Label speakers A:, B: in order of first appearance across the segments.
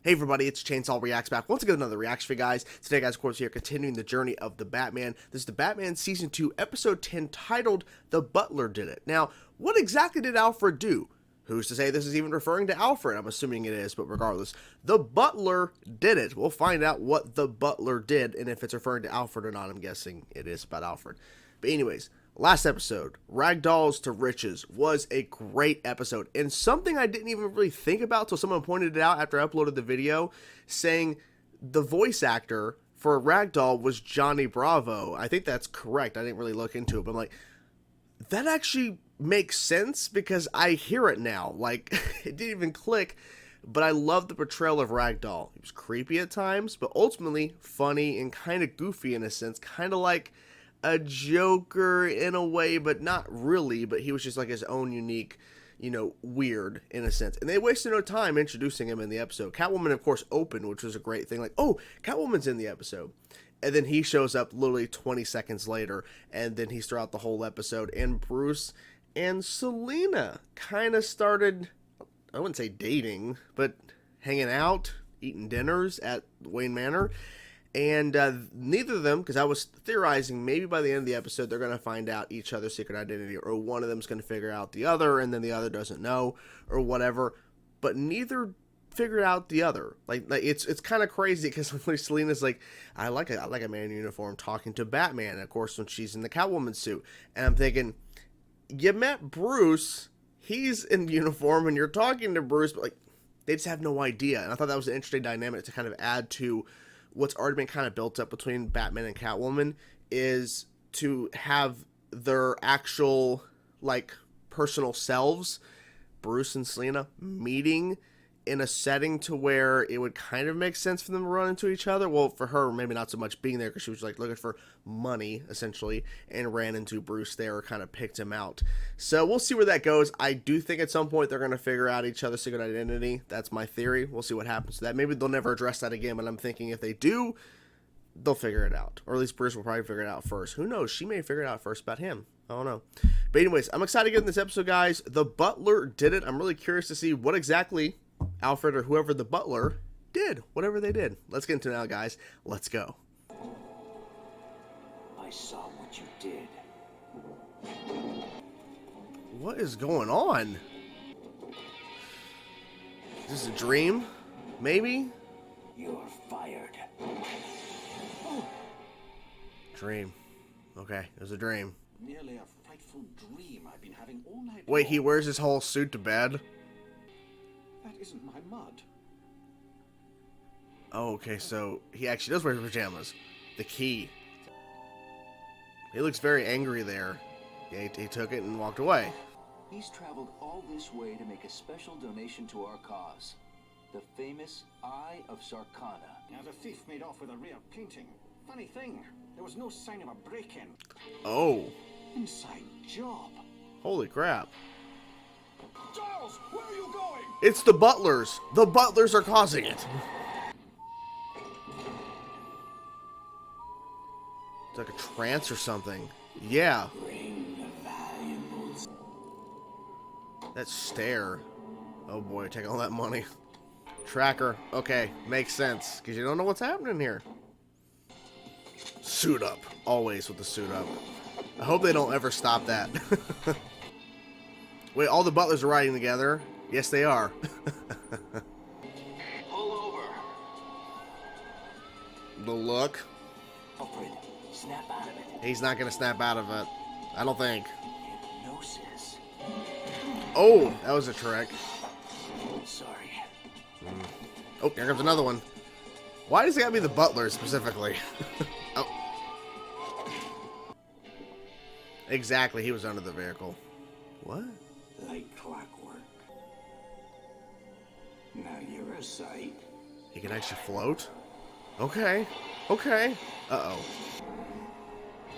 A: Hey everybody, it's Chainsaw Reacts back once again with another reaction for you guys. Today guys, of course, we are continuing the journey of the Batman. This is the Batman Season 2, Episode 10, titled The Butler Did It. Now, what exactly did Alfred do? Who's to say this is even referring to Alfred? I'm assuming it is, but regardless. The Butler did it. We'll find out what the Butler did, and if it's referring to Alfred or not, I'm guessing it is about Alfred. But anyways, last episode, Ragdolls to Riches, was a great episode, and something I didn't even really think about till someone pointed it out after I uploaded the video, saying the voice actor for Ragdoll was Johnny Bravo. I think that's correct. I didn't really look into it, but I'm like, that actually makes sense because I hear it now. Like, it didn't even click, but I love the portrayal of Ragdoll. He was creepy at times, but ultimately funny and kind of goofy in a sense, kind of like a Joker in a way, but not really, but he was just like his own unique, you know, weird in a sense. And they wasted no time introducing him in the episode. Catwoman, of course, opened, which was a great thing. Like, oh, Catwoman's in the episode. And then he shows up literally 20 seconds later, and then he's throughout the whole episode. And Bruce and Selina kind of started, I wouldn't say dating, but hanging out, eating dinners at Wayne Manor. And neither of them, because I was theorizing maybe by the end of the episode they're going to find out each other's secret identity, or one of them's going to figure out the other, and then the other doesn't know, or whatever. But neither figured out the other. Like it's kind of crazy because Selina's like, I like a man in uniform talking to Batman. And of course, when she's in the Catwoman suit, and I'm thinking, you met Bruce, he's in uniform, and you're talking to Bruce, but like they just have no idea. And I thought that was an interesting dynamic to kind of add to what's already been kind of built up between Batman and Catwoman, is to have their actual, like, personal selves, Bruce and Selina, meeting in a setting to where it would kind of make sense for them to run into each other. Well, for her, maybe not so much being there, because she was like looking for money essentially, and ran into Bruce there, or kind of picked him out. So we'll see where that goes. I do think at some point they're going to figure out each other's secret identity. That's my theory. We'll see what happens to that. Maybe they'll never address that again, but I'm thinking if they do, they'll figure it out, or at least Bruce will probably figure it out first. Who knows? She may figure it out first about him. I don't know. But anyways, I'm excited to get in this episode, guys. The Butler did it. I'm really curious to see what exactly Alfred or whoever the butler did, whatever they did. Let's get into it now, guys. Let's go.
B: I saw what you did.
A: What is going on? Is this a dream? Maybe?
B: You're fired.
A: Dream. Okay, it was a dream.
B: Nearly a frightful dream I've been having all night.
A: Wait, he wears his whole suit to bed?
B: That isn't my mud.
A: Oh, okay, so he actually does wear pajamas. The key. He looks very angry there. Yeah, he took it and walked away.
B: He's traveled all this way to make a special donation to our cause. The famous Eye of Sarkana.
C: Now the thief made off with a rare painting. Funny thing, there was no sign of a break-in.
A: Oh.
C: Inside job.
A: Holy crap.
C: Giles, where are you going?
A: It's the Butlers. The Butlers are causing it. It's like a trance or something. Yeah.
B: Bring the valuables.
A: That stare. Oh boy, take all that money. Tracker. Okay, makes sense. Because you don't know what's happening here. Suit up. Always with the suit up. I hope they don't ever stop that. Wait, all the Butlers are riding together. Yes, they are.
B: Pull over.
A: The look.
B: Alfred, snap out of it.
A: He's not going to snap out of it. I don't think.
B: Hypnosis.
A: Oh, that was a trick.
B: Sorry.
A: Oh, here comes another one. Why does it gotta be the Butler specifically? Oh. Exactly, he was under the vehicle. What?
B: Like clockwork. Now you're a sight.
A: He can actually float? Okay. Okay. Uh-oh.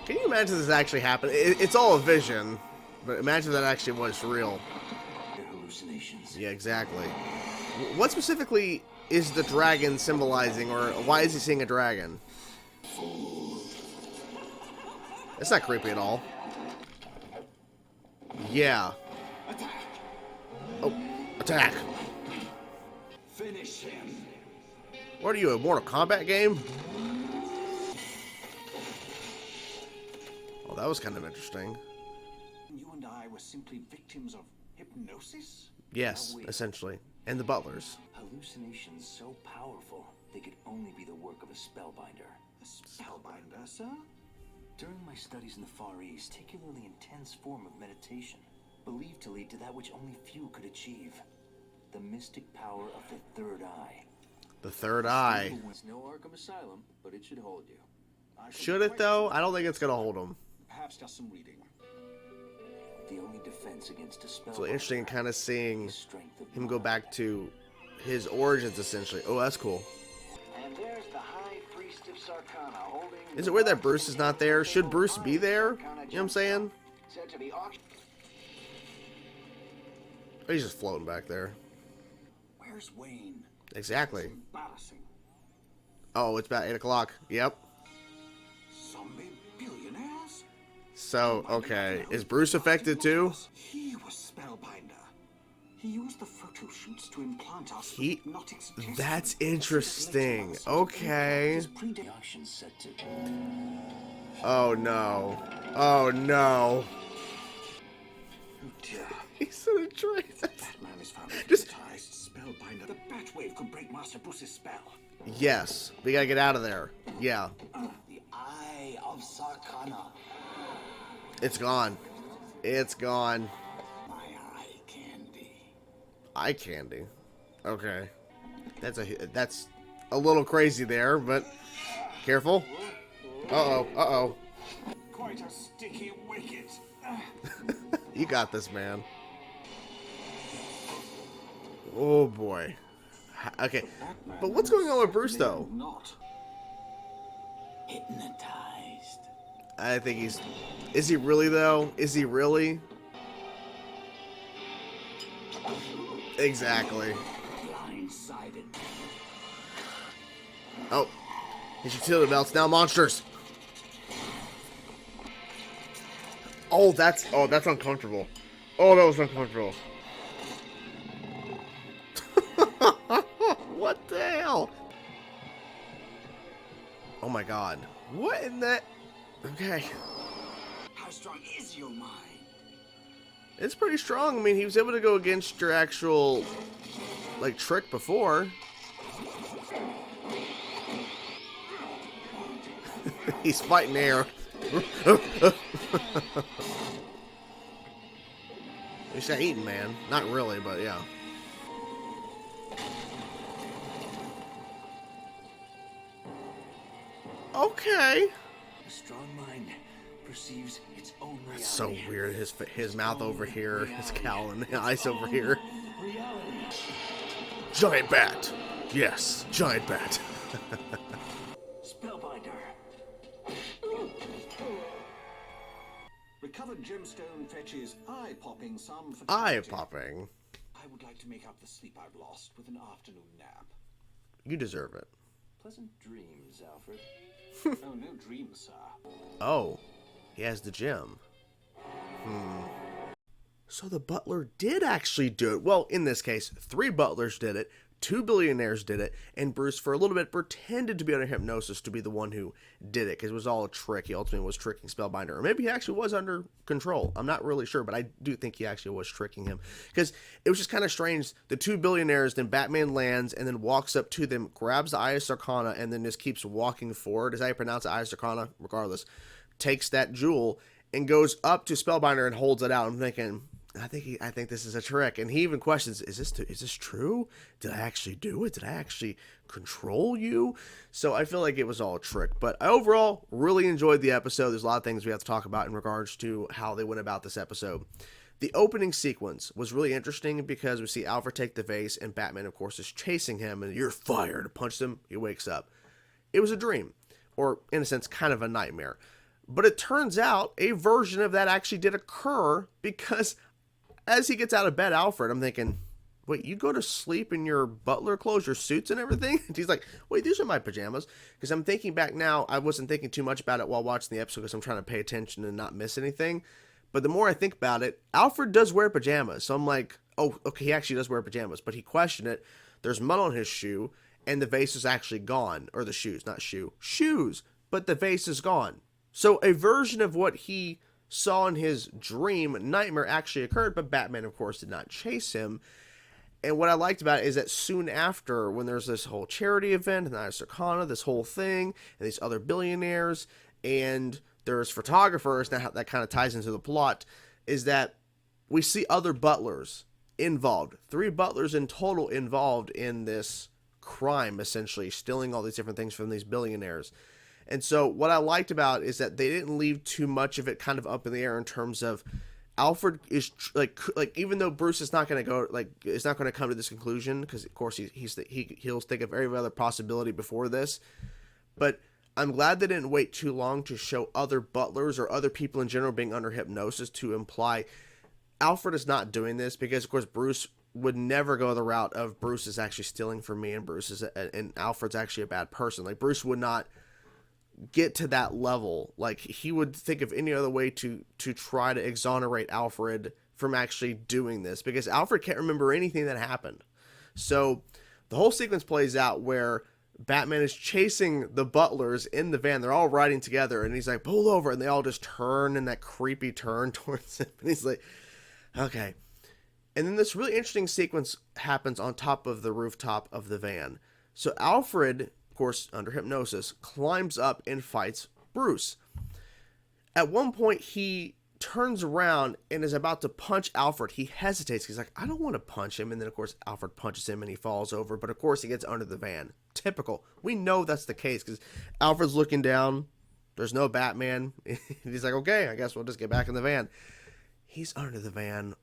A: Can you imagine this actually happened? It's all a vision, but imagine that actually was real.
B: They're hallucinations.
A: Yeah, exactly. What specifically is the dragon symbolizing, or why is he seeing a dragon? It's not creepy at all. Yeah.
B: Attack!
A: Oh, attack.
B: Finish him.
A: What are you, a Mortal Kombat game? Oh, that was kind of interesting.
C: You and I were simply victims of hypnosis?
A: Yes, essentially. And the butlers.
B: Hallucinations so powerful, they could only be the work of a spellbinder.
C: A spellbinder, sir?
B: During my studies in the Far East, particularly intense form of meditation, believed to lead to that which only few could achieve. The mystic power of the third eye.
A: The third eye.
B: It's no Arkham Asylum, but it should hold you.
A: Should it though? I don't think it's gonna hold him.
C: Perhaps just some reading.
B: The only defense against a spell.
A: So interesting kind of seeing him go back to his origins essentially. Oh, that's cool.
B: And there's the High Priest of Sarkana holding.
A: Is it weird that Bruce is not there? Should Bruce be there? You know what I'm saying?
B: Said to be auctioned.
A: He's just floating back there.
C: Where's Wayne?
A: Exactly.
C: It's embarrassing.
A: Oh, it's about 8 o'clock. Yep.
C: Zombie billionaires?
A: So, okay. Is Bruce affected too?
C: He was spellbinder. He used the photo shoots to implant us with
A: He...
C: hypnotic suggestions.
A: That's interesting. Okay.
C: His prediction
B: Set to.
A: Oh no. Oh no.
C: Oh dear.
A: He's in a train.
C: Batman is found
A: Just-
C: hypnotized. Spellbinder. The Batwave could break Master Bruce's spell.
A: Yes. We gotta get out of there. Yeah.
C: The Eye of Sarkana.
A: It's gone. It's gone.
C: My eye candy.
A: Eye candy. Okay. That's a little crazy there, but careful. Uh-oh. Uh-oh.
C: Quite a sticky wicket.
A: You got this, man. Oh boy. Okay. But what's going on with Bruce though?
C: Not hypnotized.
A: I think he's... Is he really though? Is he really? Exactly.
C: Blindsided.
A: Oh. His utility belt's now monsters. Oh, that's uncomfortable. Oh, that was uncomfortable. What the hell? Oh my god. What in that? Okay.
C: How strong is your mind?
A: It's pretty strong. I mean, he was able to go against your actual, like, trick before. He's fighting air. He's not eating, man. Not really, but yeah. Okay.
B: A strong mind perceives its own reality.
A: That's so weird. His mouth over here, his cowl and eyes over here. Giant bat. Yes, giant bat.
B: Spellbinder.
C: Recovered gemstone fetches eye-popping sum for
A: Eye
C: charity.
A: popping.
C: I would like to make up the sleep I've lost with an afternoon nap.
A: You deserve it.
B: Pleasant dreams, Alfred.
C: Oh, no dreams, sir.
A: Oh, he has the gem. So the butler did actually do it. Well, in this case, 3 butlers did it, 2 billionaires did it, and Bruce, for a little bit, pretended to be under hypnosis to be the one who did it, because it was all a trick. He ultimately was tricking Spellbinder. Or maybe he actually was under control. I'm not really sure, but I do think he actually was tricking him. Because it was just kind of strange. The 2 billionaires, then Batman lands, and then walks up to them, grabs the Eye of Sarkana, and then just keeps walking forward. Is that how you pronounce it? Eye of Sarkana? Regardless. Takes that jewel, and goes up to Spellbinder and holds it out. I'm thinking... I think this is a trick, and he even questions: Is this true? Did I actually do it? Did I actually control you? So I feel like it was all a trick. But I overall really enjoyed the episode. There's a lot of things we have to talk about in regards to how they went about this episode. The opening sequence was really interesting because we see Alfred take the vase, and Batman, of course, is chasing him, and you're fired. Punches him. He wakes up. It was a dream, or in a sense, kind of a nightmare. But it turns out a version of that actually did occur because. As he gets out of bed, Alfred, I'm thinking, wait, you go to sleep in your butler clothes, your suits and everything? And he's like, wait, these are my pajamas. Because I'm thinking back now, I wasn't thinking too much about it while watching the episode because I'm trying to pay attention and not miss anything. But the more I think about it, Alfred does wear pajamas. So I'm like, oh, okay, he actually does wear pajamas. But he questioned it. There's mud on his shoe. and the vase is actually gone, or the shoes, not shoes, but the vase is gone. So a version of what he saw in his dream nightmare actually occurred, but Batman, of course, did not chase him. And what I liked about it is that soon after, when there's this whole charity event, and Iris Arcana, this whole thing, and these other billionaires, and there's photographers, now that kind of ties into the plot, is that we see other butlers involved. 3 butlers in total involved in this crime, essentially, stealing all these different things from these billionaires. And so what I liked about is that they didn't leave too much of it kind of up in the air in terms of Alfred is like even though Bruce is not going to go, like, it's not going to come to this conclusion, because of course he'll think of every other possibility before this, but I'm glad they didn't wait too long to show other butlers or other people in general being under hypnosis to imply Alfred is not doing this, because of course Bruce would never go the route of Bruce is actually stealing from me and Alfred's actually a bad person. Like, Bruce would not get to that level. Like, he would think of any other way to try to exonerate Alfred from actually doing this, because Alfred can't remember anything that happened. So the whole sequence plays out where Batman is chasing the butlers in the van. They're all riding together, and he's like, pull over, and they all just turn in that creepy turn towards him, and he's like, okay. And then this really interesting sequence happens on top of the rooftop of the van. So Alfred, of course, under hypnosis, climbs up and fights Bruce. At one point, he turns around and is about to punch Alfred. He hesitates. He's like, I don't want to punch him. And then, of course, Alfred punches him and he falls over. But, of course, he gets under the van. Typical. We know that's the case because Alfred's looking down. There's no Batman. He's like, okay, I guess we'll just get back in the van. He's under the van.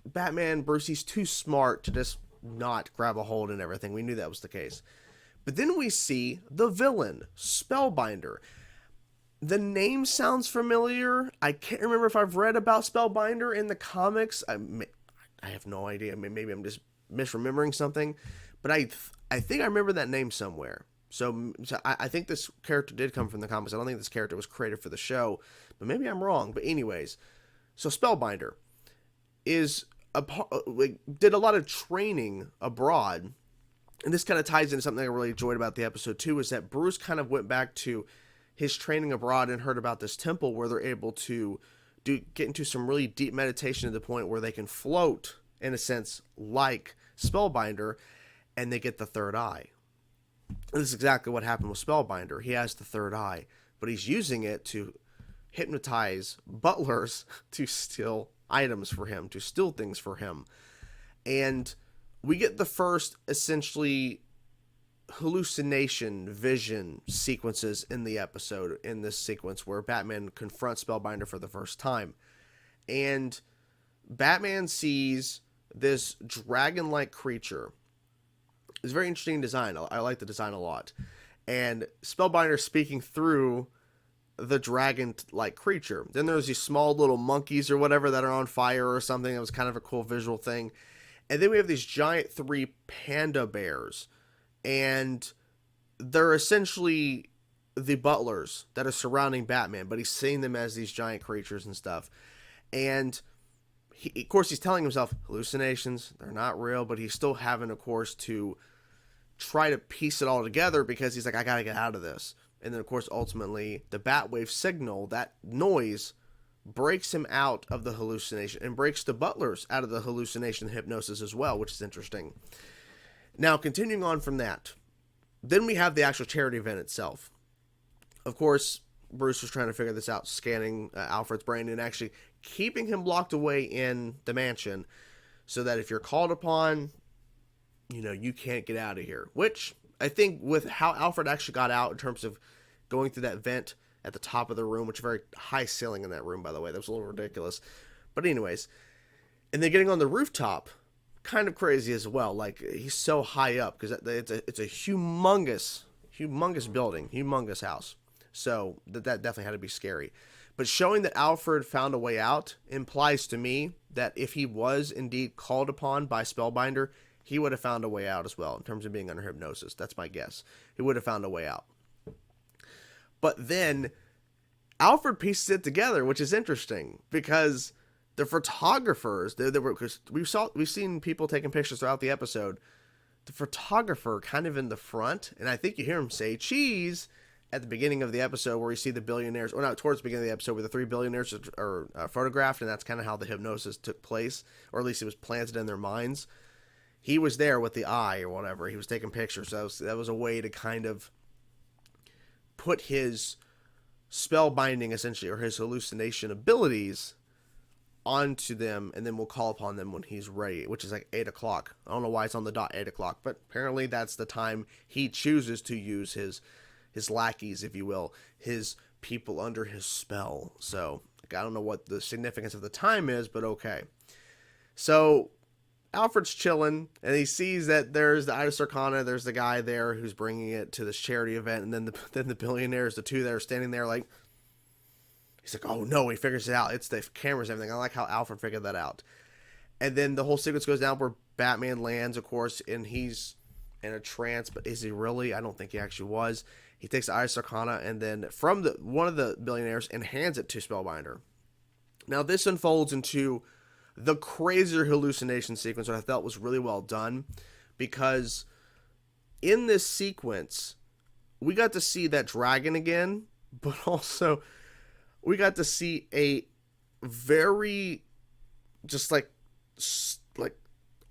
A: Batman, Bruce, he's too smart to just not grab a hold and everything. We knew that was the case. But then we see the villain, Spellbinder. The name sounds familiar. I can't remember if I've read about Spellbinder in the comics. I have no idea. Maybe I'm just misremembering something. But I think I remember that name somewhere. So I think this character did come from the comics. I don't think this character was created for the show. But maybe I'm wrong. But anyways, so Spellbinder did a lot of training abroad. And this kind of ties into something I really enjoyed about the episode too, is that Bruce kind of went back to his training abroad and heard about this temple where they're able to get into some really deep meditation to the point where they can float, in a sense, like Spellbinder, and they get the third eye. And this is exactly what happened with Spellbinder. He has the third eye, but he's using it to hypnotize butlers to steal items for him, to steal things for him. And we get the first, essentially, hallucination vision sequences in the episode, in this sequence where Batman confronts Spellbinder for the first time. And Batman sees this dragon-like creature. It's a very interesting design. I like the design a lot. And Spellbinder speaking through the dragon-like creature. Then there's these small little monkeys or whatever that are on fire or something. It was kind of a cool visual thing. And then we have these giant 3 panda bears. And they're essentially the butlers that are surrounding Batman. But he's seeing them as these giant creatures and stuff. And of course, he's telling himself, hallucinations, they're not real. But he's still having, of course, to try to piece it all together because he's like, I got to get out of this. And then, of course, ultimately, the Batwave signal, that noise, breaks him out of the hallucination and breaks the butlers out of the hallucination hypnosis as well, which is interesting. Now, continuing on from that, then we have the actual charity event itself. Of course, Bruce was trying to figure this out, scanning Alfred's brain and actually keeping him locked away in the mansion so that if you're called upon, you can't get out of here. Which, I think with how Alfred actually got out in terms of going through that vent at the top of the room, which is very high ceiling in that room, by the way. That was a little ridiculous. But anyways, and then getting on the rooftop, kind of crazy as well. Like, he's so high up because it's a humongous building, humongous house. So that definitely had to be scary. But showing that Alfred found a way out implies to me that if he was indeed called upon by Spellbinder, he would have found a way out as well in terms of being under hypnosis. That's my guess. He would have found a way out. But then Alfred pieces it together, which is interesting because the photographers, because we've seen people taking pictures throughout the episode. the photographer kind of in the front, and I think you hear him say cheese at the beginning of the episode where you see the billionaires, or not towards the beginning of the episode where the three billionaires are photographed, and that's kind of how the hypnosis took place, or at least it was planted in their minds. He was there with the eye or whatever. He was taking pictures. So that was a way to kind of put his spellbinding, essentially, or his hallucination abilities onto them, and then we'll call upon them when he's ready, which is like 8 o'clock. I don't know why it's on the dot 8 o'clock, but apparently that's the time he chooses to use his lackeys, if you will, his people under his spell. So I don't know what the significance of the time is, but okay. So Alfred's chilling, and he sees that there's the Iris Arcana, there's the guy there who's bringing it to this charity event, and then the billionaires, the two that are standing there, like, he's like, oh no, he figures it out. It's the cameras and everything. I like how Alfred figured that out. And then the whole sequence goes down where Batman lands, of course, and he's in a trance, but is he really? I don't think he actually was. He takes the Iris Arcana and then from one of the billionaires and hands it to Spellbinder. Now this unfolds into the crazier hallucination sequence, that I felt was really well done, because in this sequence we got to see that dragon again, but also we got to see a very just like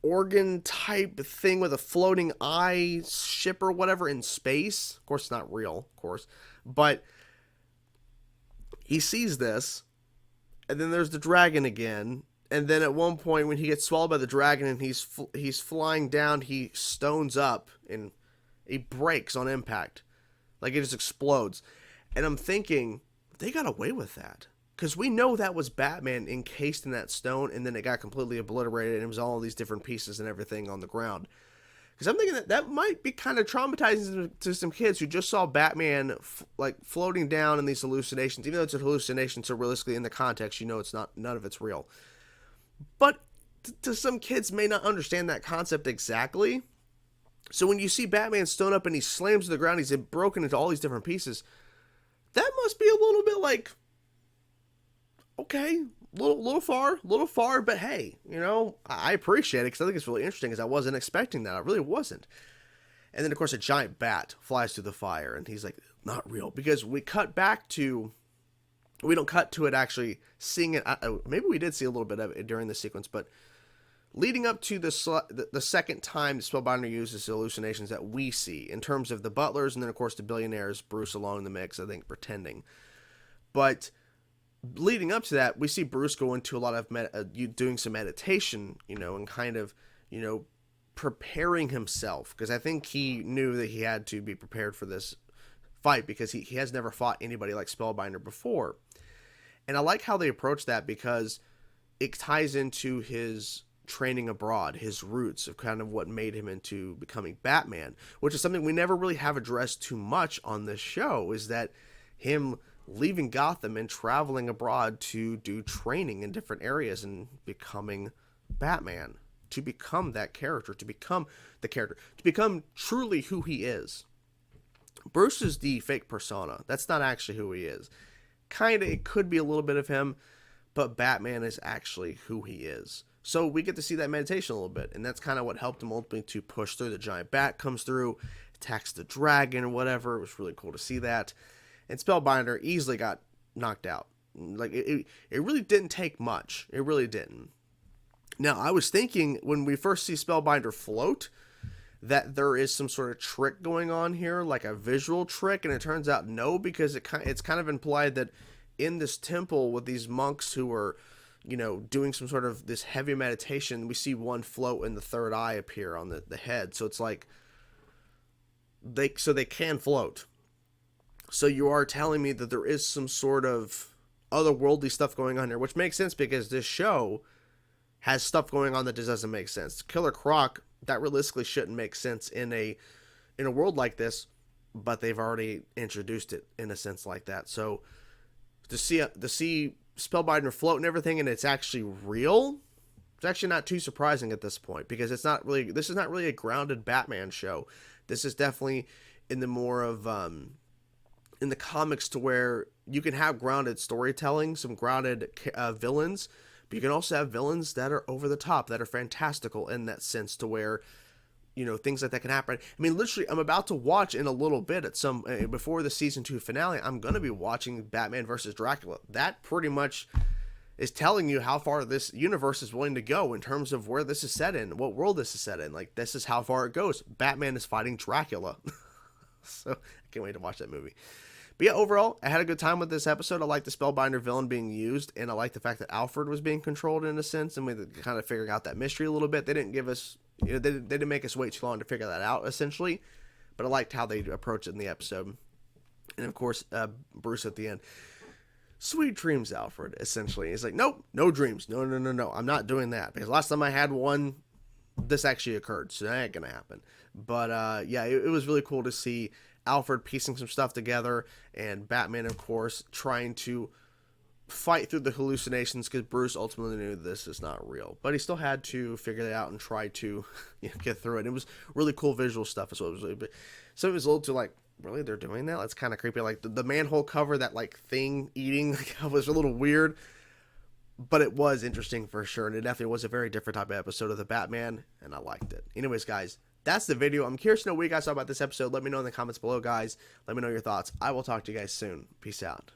A: organ type thing with a floating eye ship or whatever in space. Of course, it's not real, of course, but he sees this, and then there's the dragon again, and then at one point when he gets swallowed by the dragon and he's flying down, he stones up and he breaks on impact, like it just explodes. And I'm thinking, they got away with that, because we know that was Batman encased in that stone, and then it got completely obliterated, and it was all these different pieces and everything on the ground. Because I'm thinking that might be kind of traumatizing to some kids who just saw Batman floating down in these hallucinations, even though it's a hallucination, so realistically in the context, you know it's not, none of it's real. But to some kids may not understand that concept exactly. So when you see Batman stone up and he slams to the ground, he's broken into all these different pieces, that must be a little bit like, okay, little far, but hey, you know, I appreciate it, because I think it's really interesting, because I wasn't expecting that. I really wasn't. And then, of course, a giant bat flies through the fire, and he's like, not real, because we don't cut to it actually seeing it. Maybe we did see a little bit of it during the sequence, but leading up to the second time the Spellbinder uses hallucinations that we see, in terms of the butlers, and then, of course, the billionaires, Bruce along in the mix, I think, pretending. But leading up to that, we see Bruce go into a lot of doing some meditation, you know, and kind of, you know, preparing himself, because I think he knew that he had to be prepared for this fight, because he has never fought anybody like Spellbinder before. And I like how they approach that, because it ties into his training abroad, his roots of kind of what made him into becoming Batman, which is something we never really have addressed too much on this show, is that him leaving Gotham and traveling abroad to do training in different areas and becoming Batman, to become that character, to become truly who he is. Bruce is the fake persona. That's not actually who he is. Kind of, it could be a little bit of him, but Batman is actually who he is. So we get to see that meditation a little bit, and that's kind of what helped him ultimately to push through. The giant bat comes through, attacks the dragon or whatever. It was really cool to see that. And Spellbinder easily got knocked out. Like, it really didn't take much. It really didn't. Now, I was thinking when we first see Spellbinder float that there is some sort of trick going on here, like a visual trick, and it turns out no, because it's kind of implied that in this temple with these monks who are, you know, doing some sort of this heavy meditation, we see one float and the third eye appear on the head. So it's like they can float. So you are telling me that there is some sort of otherworldly stuff going on here, which makes sense, because this show has stuff going on that just doesn't make sense. Killer Croc, that realistically shouldn't make sense in a world like this, but they've already introduced it in a sense like that. So to see Spellbinder float and everything, and it's actually real, it's actually not too surprising at this point, because this is not really a grounded Batman show. This is definitely in the more of in the comics, to where you can have grounded storytelling, some grounded villains, but you can also have villains that are over the top, that are fantastical in that sense, to where you know, things like that can happen. I mean, literally, I'm about to watch in a little bit at some before the season 2 finale. I'm gonna be watching Batman versus Dracula. That pretty much is telling you how far this universe is willing to go in terms of where this is set in, what world this is set in. Like, this is how far it goes. Batman is fighting Dracula. So I can't wait to watch that movie. But yeah, overall, I had a good time with this episode. I like the Spellbinder villain being used, and I like the fact that Alfred was being controlled in a sense, and we kind of figuring out that mystery a little bit. They didn't give us, you know, they didn't make us wait too long to figure that out, essentially. But I liked how they approached it in the episode. And of course, Bruce at the end. Sweet dreams, Alfred, essentially. He's like, nope, no dreams. No, no, no, no. I'm not doing that. Because last time I had one, this actually occurred. So that ain't going to happen. But yeah, it was really cool to see Alfred piecing some stuff together. And Batman, of course, trying to fight through the hallucinations. Because Bruce ultimately knew this is not real. But he still had to figure it out and try to get through it. It was really cool visual stuff. Is what it was really, so it was a little too like, really, they're doing that? That's kind of creepy. Like the manhole cover, that like thing eating was a little weird, but it was interesting for sure. And it definitely was a very different type of episode of the Batman, and I liked it. Anyways, guys, that's the video. I'm curious to know what you guys thought about this episode. Let me know in the comments below, guys. Let me know your thoughts. I will talk to you guys soon. Peace out.